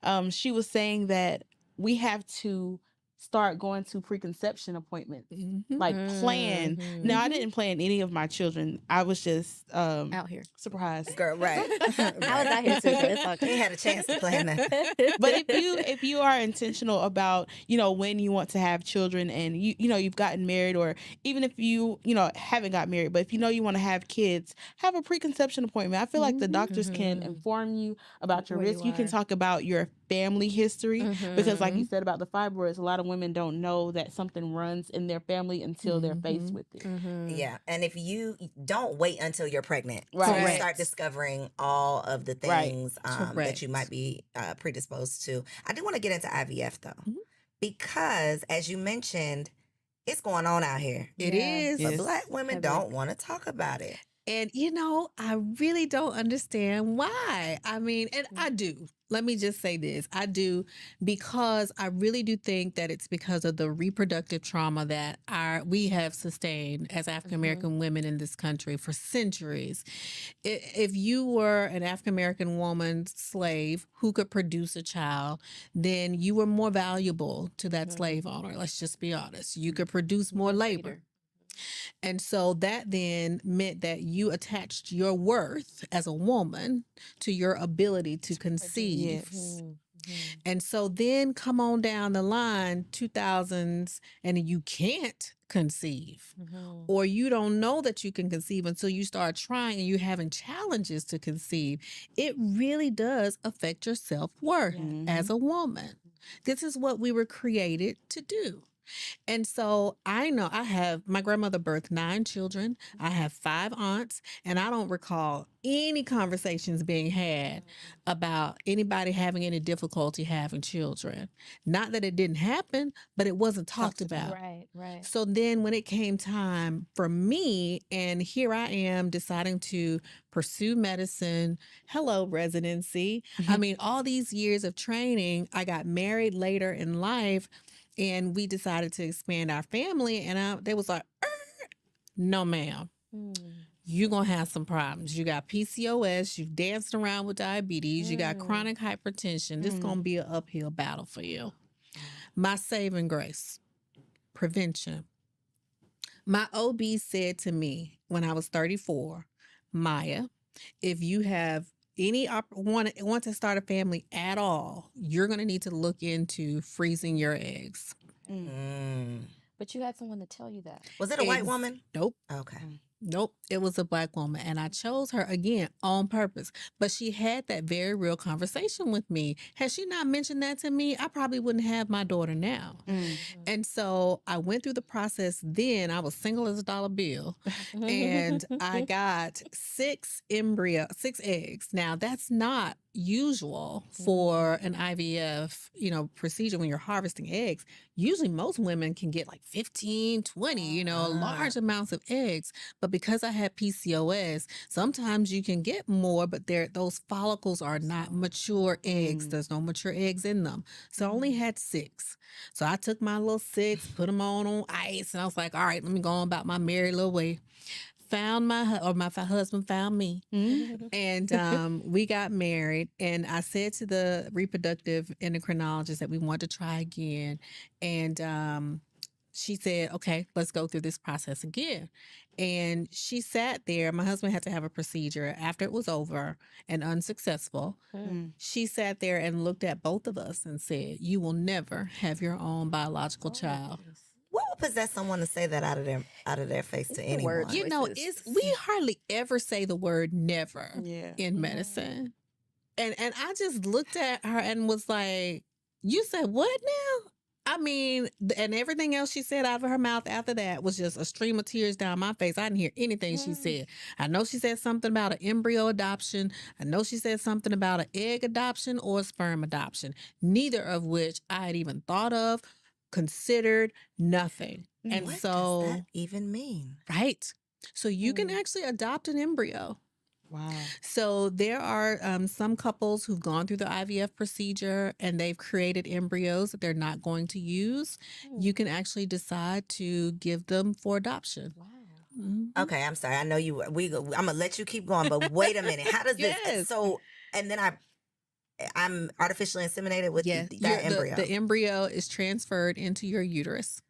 Mm. She was saying that we have to start going to preconception appointments, Mhm. like plan. Now, I Mhm. didn't plan any of my children. I was just Out here. surprised. Girl, right. I was out here too, so it's all You good. ain't had a chance to plan that. But if you are intentional about, you know, when you want to have children, and you know you've gotten married, or even if you know haven't got married, but if you know you want to have kids, have a preconception appointment. I feel like the Mhm. doctors can Mhm. inform you about your Where risk. you You can are. talk about your family history, because like you Mhm. said about the fibroids, a lot of women don't know that something runs in their family until they're faced Mhm. with it. Mhm. Yeah, and if you don't wait until you're pregnant Right. to start Correct. discovering all of the Right. things that you might Correct. be predisposed to. I do want to get into IVF though, Mhm. because as you mentioned, it's going on out here, It Yeah. is. but Yes. Black women Heavily. don't want to talk about it. And you know, I really don't understand why. I mean, and I do. Let me just say this. I do, because I really do think that it's because of the reproductive trauma that we have sustained as African American women in this country for centuries. If you were an African American woman slave who could produce a child, then you were more valuable to that slave owner. Let's just be honest. You could produce more labor. Later. And so that then meant that you attached your worth as a woman to your ability to conceive. Yes. Mhm. Mhm. And so then come on down the line, 2000s, and you can't conceive, Mhm. or you don't know that you can conceive until you start trying and you're having challenges to conceive. It really does affect your self-worth Yeah. as a woman. This is what we were created to do. And so I know my grandmother birthed 9 children. I have 5 aunts, and I don't recall any conversations being had about anybody having any difficulty having children. Not that it didn't happen, but it wasn't talked about. Right. Right. So then when it came time for me, and here I am deciding to pursue medicine, hello, residency. I mean, all these years of training, I got married later in life, and we decided to expand our family. And they was like, no, ma'am. You're going to have some problems. You got PCOS, you've danced around with diabetes, you got chronic hypertension. This is going to be an uphill battle for you. My saving grace, prevention. My OB said to me when I was 34, Maya, if you have any want to start a family at all, you're going to need to look into freezing your eggs. But you had someone to tell you that. Was it a white woman? Nope. Okay. Nope. It was a Black woman. And I chose her again on purpose. But she had that very real conversation with me. Had she not mentioned that to me, I probably wouldn't have my daughter now. And so I went through the process then. I was single as a dollar bill. And I got 6 eggs. Now, that's not usual for an IVF, procedure when you're harvesting eggs. Usually most women can get like 15, 20, large amounts of eggs. But because I had PCOS, sometimes you can get more, but those follicles are not mature eggs. There's no mature eggs in them. So I only had 6. So I took my little 6, put them on ice, and I was like, all right, let me go on about my merry little way. Found my husband found me, and we got married. And I said to the reproductive endocrinologist that we wanted to try again, and she said, "Okay, let's go through this process again." And she sat there. My husband had to have a procedure after it was over and unsuccessful. She sat there and looked at both of us and said, "You will never have your own biological child." What would possess someone to say that out of their face to anyone? word We hardly ever say the word never Yeah. in medicine. And I just looked at her and was like, "You said what now?" I mean, and everything else she said out of her mouth after that was just a stream of tears down my face. I didn't hear anything she said. I know she said something about an embryo adoption. I know she said something about an egg adoption or a sperm adoption, neither of which I had even thought of, considered, nothing. And What so, does that even mean? right. So you can actually adopt an embryo. Wow. So there are some couples who've gone through the IVF procedure and they've created embryos that they're not going to use. You can actually decide to give them for adoption. Wow. Okay, I'm sorry. I know you. I'm gonna let you keep going, but wait a minute. How does this? Yes. So, and then I'm artificially inseminated with Yes, that embryo. the embryo is transferred into your uterus.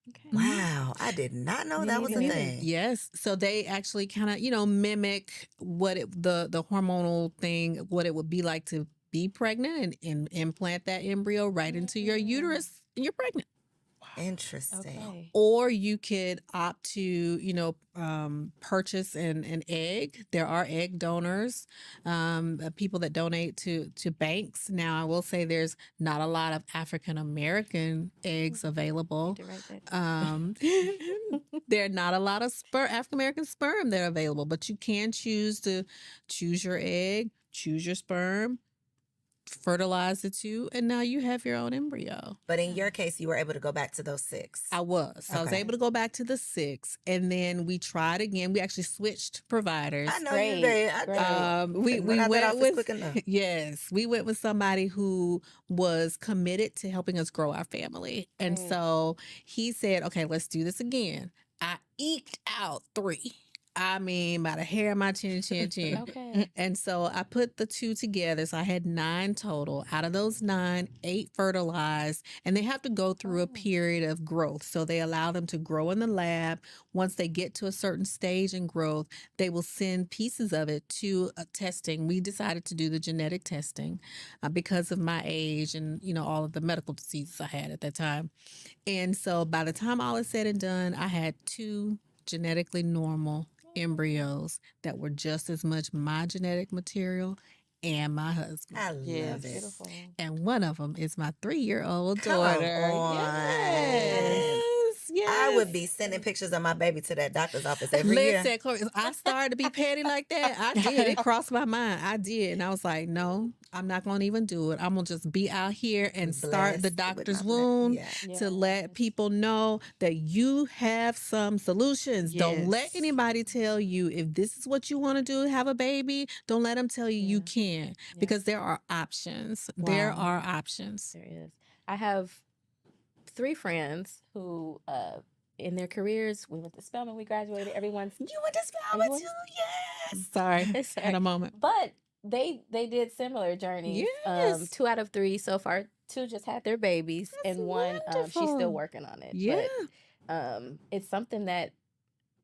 Okay. Wow, I did not know Me that was a neither. thing. Yes, so they actually kind of mimic what the hormonal thing, what it would be like to be pregnant, and implant that embryo right into your uterus, and you're pregnant. Interesting. Okay. Or you could opt to, purchase an egg. There are egg donors, people that donate to banks. Now, I will say there's not a lot of African American eggs available. Need to write that. There are not a lot of African American sperm that are available, but you can choose your egg, choose your sperm, fertilize the two, and now you have your own embryo. But in your case, you were able to go back to those 6. I was. I was Okay. able to go back to the 6, and then we tried again. We actually switched providers. I know Great, you did. great. We Couldn't run out that went office with quick enough. yes, we went with somebody who was committed to helping us grow our family, and Great. so he said, "Okay, let's do this again." I eked out 3. I mean, by the hair of my chin. Okay. And so I put the 2 together. So I had 9 total. Out of those 9, 8 fertilized, and they have to go through a period of growth. So they allow them to grow in the lab. Once they get to a certain stage in growth, they will send pieces of it to testing. We decided to do the genetic testing because of my age and, all of the medical diseases I had at that time. And so by the time all is said and done, I had 2 genetically normal embryos that were just as much my genetic material and my husband. I love Yes. it. Beautiful. And one of them is my 3-year-old Come daughter. on. Yes. I would be sending pictures of my baby to that doctor's office every year. Listen, Corey, I started to be petty like that. I did. It crossed my mind. I did. And I was like, no, I'm not going to even do it. I'm going to just be out here and start the Blessed with doctor's my wound Yeah. to let people know that you have some solutions. Don't let Yes. anybody tell you if this is what you want to do, have a baby. Don't let them tell you you Yeah. can't, because there are options. There Wow. are options. There is. I have 3 friends who, in their careers, we went to Spelman, we graduated. Everyone's, You went to Spelman Everyone- too? Yes. Sorry. It's Had a moment. but they did similar journeys. Yes. 2 out of 3 so far. 2 just had their babies, That's and one she's still wonderful. working on it. Yeah. But it's something that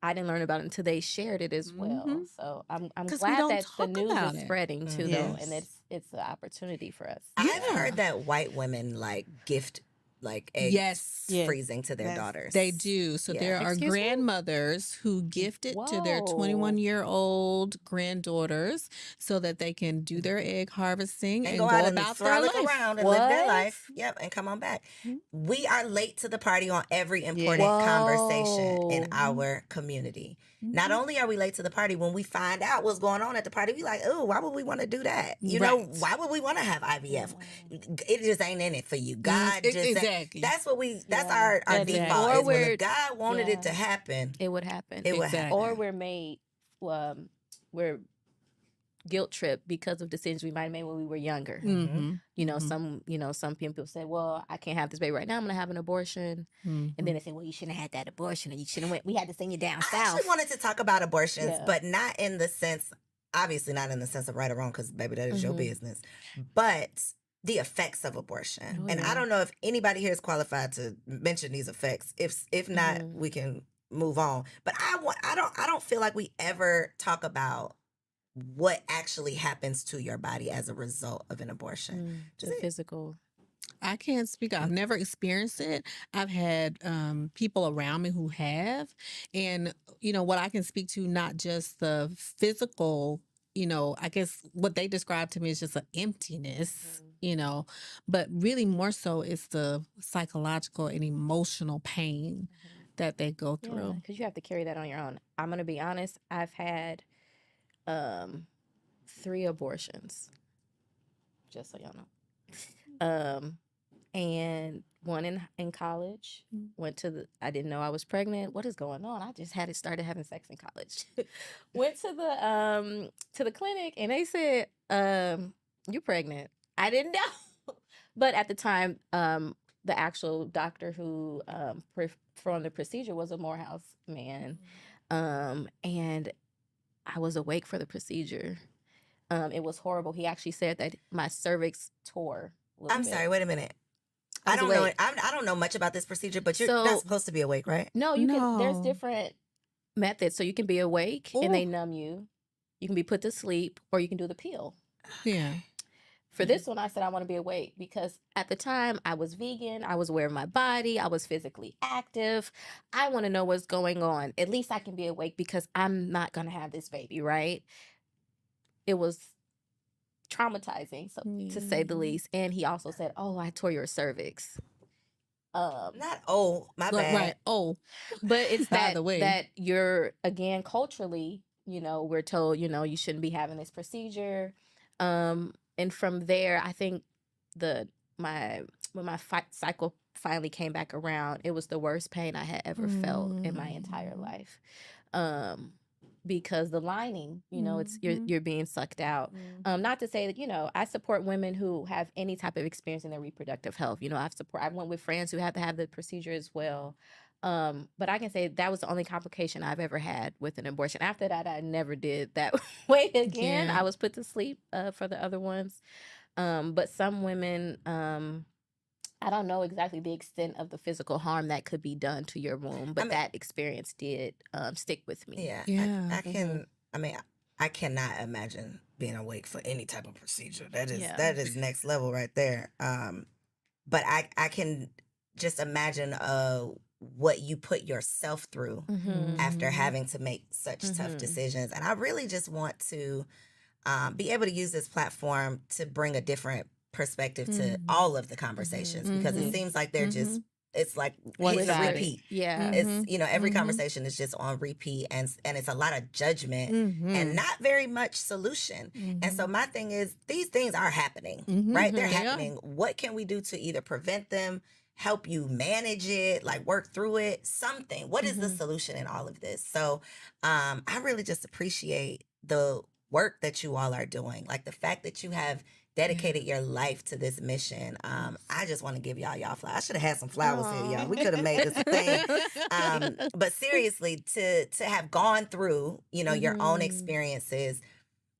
I didn't learn about until they shared it as well. Mhm. So I'm 'Cause we glad don't that the talk news about is it. spreading too, though, and Yes. it's an opportunity for us. I've Yeah. heard that white women gift eggs Yes. Yes. freezing to their That's- daughters. They do. So there Yeah. are Excuse me? grandmothers who gift it to their Whoa. 21-year-old granddaughters so that they can do their egg harvesting And and go go out and about swirl their it life. around and live their What? life. Yep, and come on back. Mhm. We are late to the party on every important Yes. conversation in Whoa. our community. Not Mhm. only are we late to the party, when we find out what's going on at the party, we like, oh, why would we want to do that? Right. Why would we want to have IVF? Yeah. It just ain't in it for you. God just ain't- exactly. That's what that's Yeah. our Exactly. default. Or Is when we're- if God wanted it to yeah. happen, It would happen. it would Exactly. happen. Or we're made, we're guilt tripped because of decisions we might have made when we were younger. Mhm. Some people say, well, I can't have this baby right now. I'm going to have an abortion. Mhm. And then they say, well, you shouldn't have had that abortion, or you shouldn't went. We had to send you down I south. actually wanted to talk about abortions, Yeah. but not in the sense, obviously not in the sense of right or wrong, because baby, that is your Mhm. business. But the effects of abortion, Oh, and yeah. I don't know if anybody here is qualified to mention these effects. If not, Mhm. we can move on. But I don't feel like we ever talk about what actually happens to your body as a result of an abortion. The physical. I can't speak. I've never experienced it. I've had people around me who have. And, what I can speak to, not just the physical, I guess what they describe to me is just an emptiness, but really more so it's the psychological and emotional pain that they go Yeah, through. because you have to carry that on your own. I'm going to be honest. I've had 3 abortions, just so y'all know. And one in college. I didn't know I was pregnant. What is going on? I just started having sex in college. Went to the clinic, and they said, you're pregnant. I didn't know. But at the time, the actual doctor who performed the procedure was a Morehouse man. And I was awake for the procedure. It was horrible. He actually said that my cervix tore a little I'm bit. sorry, wait a minute. I I was don't know. awake. I don't know much about this procedure, but you're not So supposed to be awake, right? no, you can. There's No. different methods. So you can be awake and they Ooh. numb you. You can be put to sleep, or you can do the peel. Yeah. For this one, I said I want to be awake because at the time I was vegan. I was aware of my body. I was physically active. I want to know what's going on. At least I can be awake because I'm not going to have this baby, right? It was traumatizing, so to say the least. And he also said, "Oh, I tore your cervix." Not my bad. Right. Oh, But it's By that the way. that you're, again, culturally, we're told, you shouldn't be having this procedure. And from there, I think when my cycle finally came back around, it was the worst pain I had ever felt in my entire life. Because the lining, it's you're being sucked out. Not to say that, I support women who have any type of experience in their reproductive health. I went with friends who had to have the procedure as well. But I can say that was the only complication I've ever had with an abortion. After that, I never did that way again. Yeah. I was put to sleep for the other ones. But some women, I don't know exactly the extent of the physical harm that could be done to your womb, but that experience did stick with me. Yeah. Yeah. I can. I mean, I cannot imagine being awake for any type of procedure. That is next level right there. But I can just imagine what you put yourself through after having to make such tough decisions. And I really just want to be able to use this platform to bring a different perspective to all of the conversations, because it seems like they're just, it's like hitting a repeat. Yeah. It's, every conversation is just on repeat, and it's a lot of judgment and not very much solution. And so my thing is, these things are happening, right? They're happening. What can we do to either prevent them, help you manage it, like work through it, something? What is the solution in all of this? So I really just appreciate the work that you all are doing, like the fact that you have dedicated your life to this mission. I just want to give y'all flowers. I should have had some flowers here, y'all. We could have made this a thing. But seriously, to have gone through, your own experiences,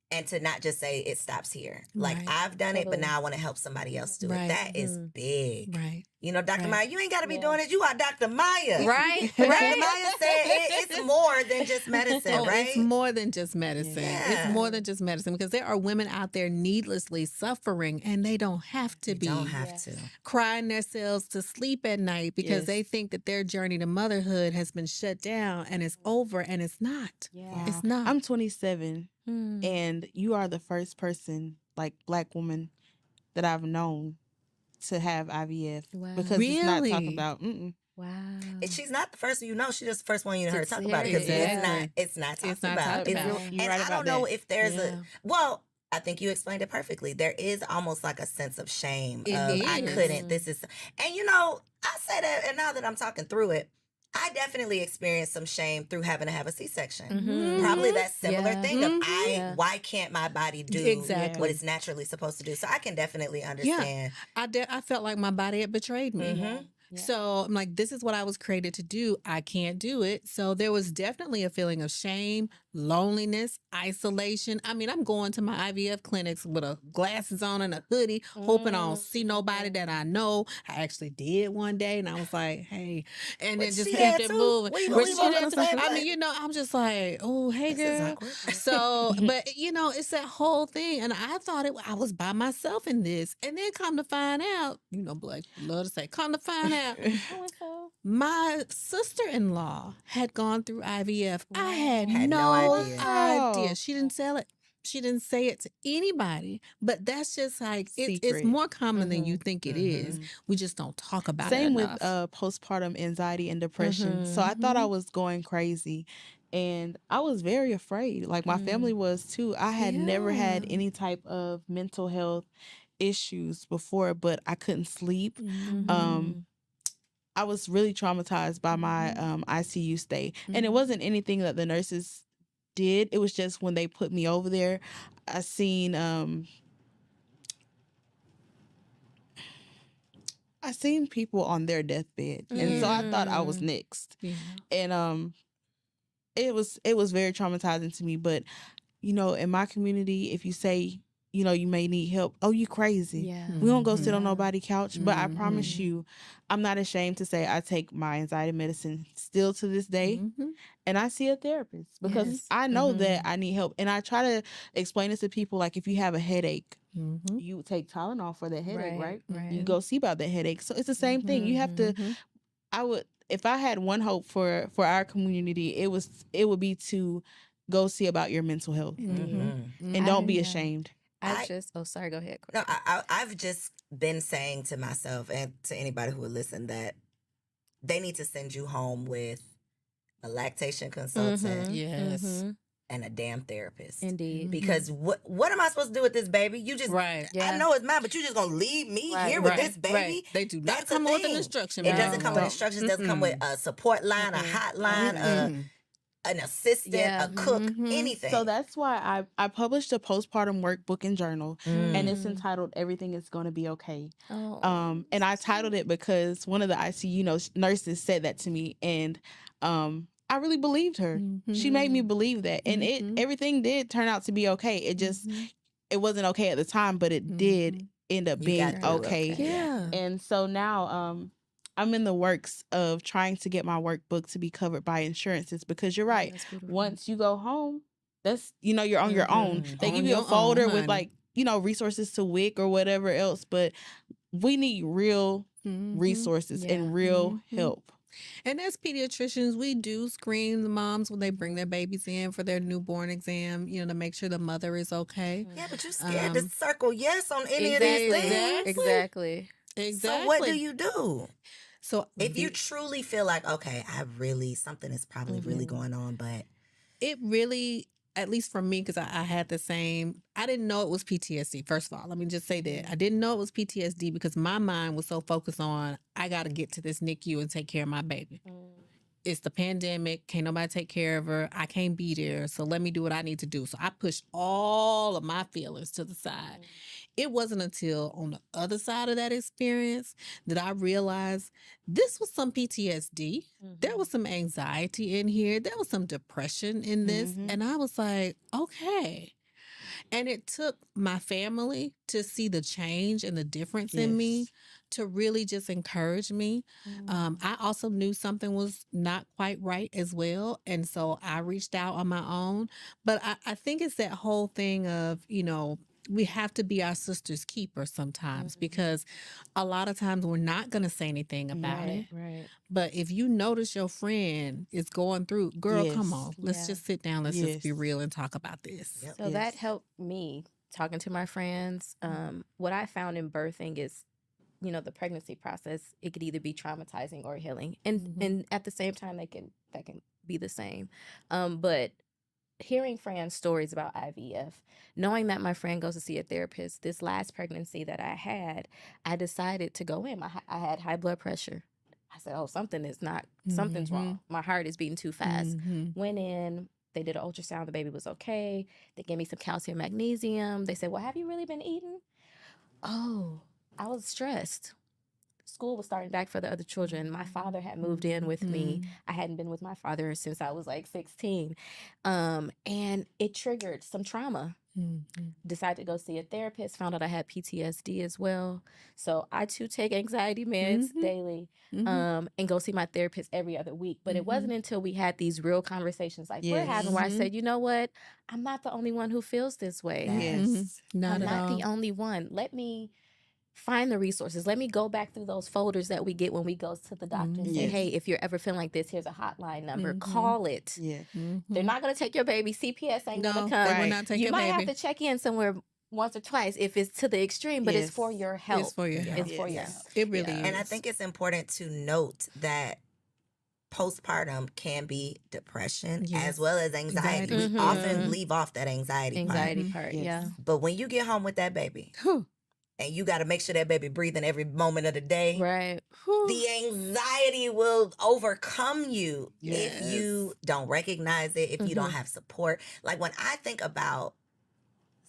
and to not just say it stops here. Like, I've done it, but now I want to help somebody else do it. That is big. Right. Dr. Maya, you ain't got to be doing it. You are Dr. Maya. Right. Dr. Maya said it's more than just medicine, right? It's more than just medicine. Yeah. It's more than just medicine, because there are women out there needlessly suffering, and they don't have to be. Don't have to. Crying themselves to sleep at night because they think that their journey to motherhood has been shut down and it's over, and it's not. Yeah. It's not. I'm 27, and you are the first person, like Black woman, that I've known to have IVF. Wow. Because it's not talked Really? about. Wow. And she's not the first one, she's just the first one you heard To talk hear about it, because it. it's not talked It's not about. talked about. You're And right I about don't know that. if there's well, I think you explained it perfectly. There is almost like a sense of shame It of I is. couldn't. This is, and I say that, and now that I'm talking through it, I definitely experienced some shame through having to have a C-section. Probably that similar thing of why can't my body do Exactly. what it's naturally supposed to do? So I can definitely understand. I felt like my body had betrayed me. Mhm. Yeah. So I'm like, this is what I was created to do. I can't do it. So there was definitely a feeling of shame, loneliness, isolation. I mean, I'm going to my IVF clinics with glasses on and a hoodie, hoping I don't see nobody that I know. I actually did one day, and I was like, hey, and then But just she kept had it too. moving. We But both she gonna had say, to- I but- mean, I'm just like, oh, hey, This is girl. awkward. So, but it's that whole thing, and I thought I was by myself in this, and then come to find out, Black love to say, come to find out, So my sister-in-law had gone through IVF. I had Had no no idea. idea. She didn't sell it. She didn't say it to anybody. But that's just like it's Secret. more common than you think it is. We just don't talk about Same it with enough. postpartum anxiety and depression. So I thought I was going crazy, and I was very afraid. Like, my family was too. I had never had Yeah. any type of mental health issues before, but I couldn't sleep. I was really traumatized by my ICU stay, and it wasn't anything that the nurses did. It was just when they put me over there, I seen people on their deathbed, and so I thought I was next. Yeah. And it was very traumatizing to me. But in my community, if you say you may need help, oh, you crazy. Yeah. We don't go Mhm. sit on nobody's couch. But I promise Mhm. you, I'm not ashamed to say I take my anxiety medicine still to this day. Mhm. And I see a therapist because Yes. I know that Mhm. I need help. And I try to explain this to people, like, if you have a headache, Mhm. you take Tylenol for that headache, right? Right. You go see about that headache. So it's the same thing. You have to, Mhm. I would, if I had one hope for our community, it would be to go see about your mental health. Mhm. And don't be Yeah. ashamed. Sorry, go ahead. No, I've just been saying to myself and to anybody who would listen that they need to send you home with a lactation consultant Yes. and a damn therapist. Indeed. Because what am I supposed to do with this baby? You just Right. Yeah. I know it's mine, but you just gonna leave me Right, here with Right. this baby? Right. They do not That's a come with an thing. instruction It manual. doesn't come with No. instructions. It doesn't come with a support line, a hotline, an assistant, Yeah. a cook, Mhm. anything. So that's why I published a postpartum workbook and journal, and it's Mm. entitled "Everything Is Going to Be Okay." Oh. And I titled it because one of the ICU nurses said that to me, and I really believed her. She made me believe that, and everything did turn out to be okay. It just it wasn't okay at the time, but it did end up You being got through it, okay. okay. Yeah. And so now I'm in the works of trying to get my workbook to be covered by insurances, because you're right. That's beautiful. Once you go home, that's you're on your own. They On give you a your folder own, with honey. like resources to WIC or whatever else, but we need real resources Yeah. and real help. And as pediatricians, we do screen the moms when they bring their babies in for their newborn exam, to make sure the mother is okay. Yeah, but you scared to circle yes on any of these Exactly. things. Exactly. Exactly. So what do you do? So If you truly feel like, okay, something is probably really going on, but it really, at least for me, because I had the same, I didn't know it was PTSD. First of all, let me just say that. I didn't know it was PTSD because my mind was so focused on, I got to get to this NICU and take care of my baby. It's the pandemic. Can't nobody take care of her. I can't be there. So let me do what I need to do. So I pushed all of my feelings to the side. It wasn't until on the other side of that experience that I realized this was some PTSD. There was some anxiety in here. There was some depression in this. And I was like, okay. And it took my family to see the change and the difference in me to really just encourage me. I also knew something was not quite right as well. And so I reached out on my own. But I think it's that whole thing of, we have to be our sister's keeper sometimes because a lot of times we're not going to say anything about it. Right. But if you notice your friend is going through, girl, come Yes. on, let's Yeah. just sit down. Let's just be Yes. real and talk about this. Yep. So that helped me talking to my friends. What I found in birthing is, the pregnancy process, it could either be traumatizing or healing. And at the same time that can be the same. But hearing Fran's stories about IVF, knowing that my friend goes to see a therapist, this last pregnancy that I had, I decided to go in. I had high blood pressure. I said, oh, something's wrong. My heart is beating too fast. Went in, they did an ultrasound, the baby was okay. They gave me some calcium, magnesium. They said, well, have you really been eating? Oh, I was stressed. School was starting back for the other children. My father had moved in with me. I hadn't been with my father since I was like 16. And it triggered some trauma. Decided to go see a therapist, found out I had PTSD as well. So I too take anxiety meds daily and go see my therapist every other week. But it wasn't until we had these real conversations like we're having where I said, you know what? I'm not the only one who feels this way. Yes. Not I'm at not all. the only one. Let me find the resources. Let me go back through those folders that we get when we go to the doctor and say, Yes. hey, if you're ever feeling like this, here's a hotline number. Call it. Yeah. They're not going to take your baby. CPS ain't going No, to they come. will not take You your might baby. have to check in somewhere once or twice if it's to the extreme, but it's for Yes. your health. It's for your health. It's for your Yes. health. It really is. And I think it's important to note that postpartum can be depression as well as anxiety. Anxiety. We often leave off that anxiety part. Anxiety part, Yes. yeah. But when you get home with that baby, and you got to make sure that baby breathing every moment of the day, Right. the anxiety will overcome you if you don't recognize it, if you don't have support. Like when I think about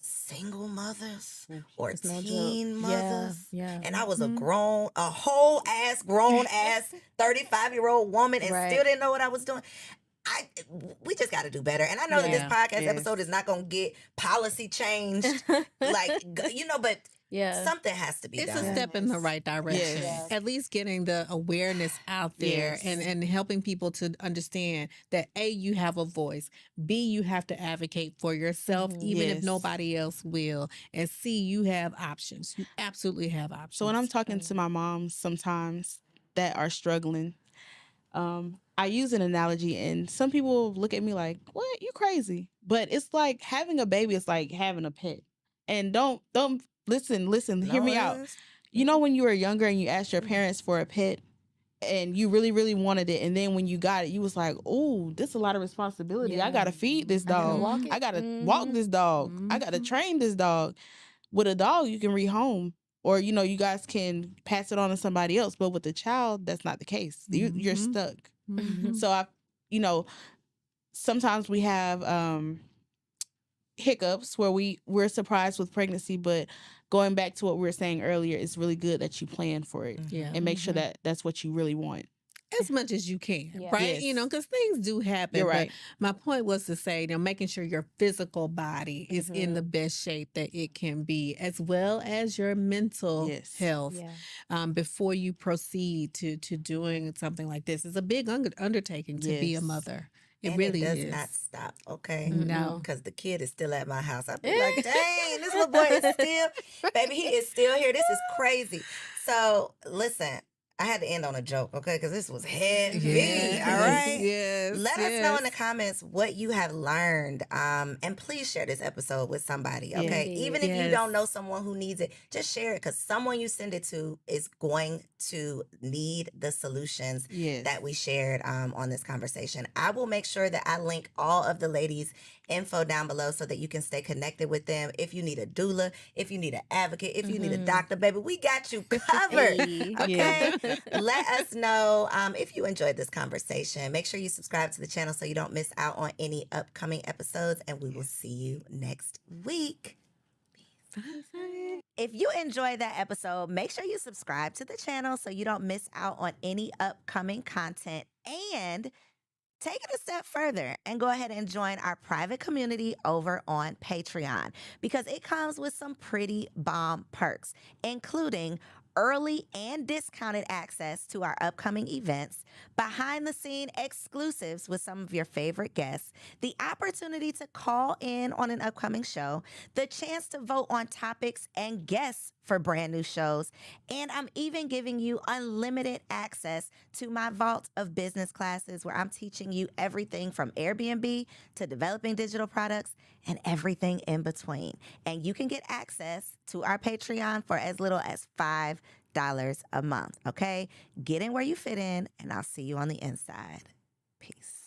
single mothers or It's no joke. teen mothers, Yeah. and I was a whole ass, grown ass 35-year-old woman and Right. still didn't know what I was doing. we just got to do better. And I know that this Yeah. podcast Yes. episode is not going to get policy changed, like, but Yeah. something has to be It's done. a step in the right direction. Yes. At least getting the awareness out there Yes. and helping people to understand that A, you have a voice. B, you have to advocate for yourself, even if Yes. nobody else will. And C, you have options. You absolutely have options. So when I'm talking to my moms sometimes that are struggling, I use an analogy, and some people look at me like, "What? You crazy?" But it's like having a baby is like having a pet. And don't listen, hear me out. You know, when you were younger and you asked your parents for a pet and you really, really wanted it, and then when you got it, you was like, "Oh, this is a lot of responsibility. I Yeah. gotta feed this I gotta dog. walk it. I gotta walk this dog. I gotta train this dog." With a dog, you can rehome, or you know, you guys can pass it on to somebody else. But with a child, that's not the case. You're Mhm. stuck. Mhm. So sometimes we have hiccups where we're surprised with pregnancy, but going back to what we were saying earlier, it's really good that you plan for it Yeah. and make sure that that's what you really want. As much as you can, Yeah. right? Yes. You know, because things do happen. You're but right. my point was to say, making sure your physical body is in the best shape that it can be, as well as your mental Yes. health, Yeah. before you proceed to doing something like this. It's a big undertaking to be a Yes. mother. It And really it does is. not stop, okay? No. Because the kid is still at my house. I'd be like, dang, this little boy is still, baby, he is still here. This is crazy. So, listen, I had to end on a joke, okay? Because this was heavy, Yes. all right? Yes. Let us know in the yes. comments what you have learned. And please share this episode with somebody, okay? Indeed. Even if you Yes. don't know someone who needs it, just share it because someone you send it to is going to need the solutions Yes. that we shared on this conversation. I will make sure that I link all of the ladies' info down below so that you can stay connected with them. If you need a doula, if you need an advocate, if you need a doctor, baby, we got you covered. Hey. Okay? Let us know if you enjoyed this conversation. Make sure you subscribe to the channel so you don't miss out on any upcoming episodes, and we will see you next week. If you enjoyed that episode, make sure you subscribe to the channel so you don't miss out on any upcoming content, and take it a step further and go ahead and join our private community over on Patreon because it comes with some pretty bomb perks, including early and discounted access to our upcoming events, behind the scene exclusives with some of your favorite guests, the opportunity to call in on an upcoming show, the chance to vote on topics and guests for brand new shows, and I'm even giving you unlimited access to my vault of business classes where I'm teaching you everything from Airbnb to developing digital products and everything in between. And you can get access to our Patreon for as little as $5 a month, okay? Get in where you fit in, and I'll see you on the inside. Peace.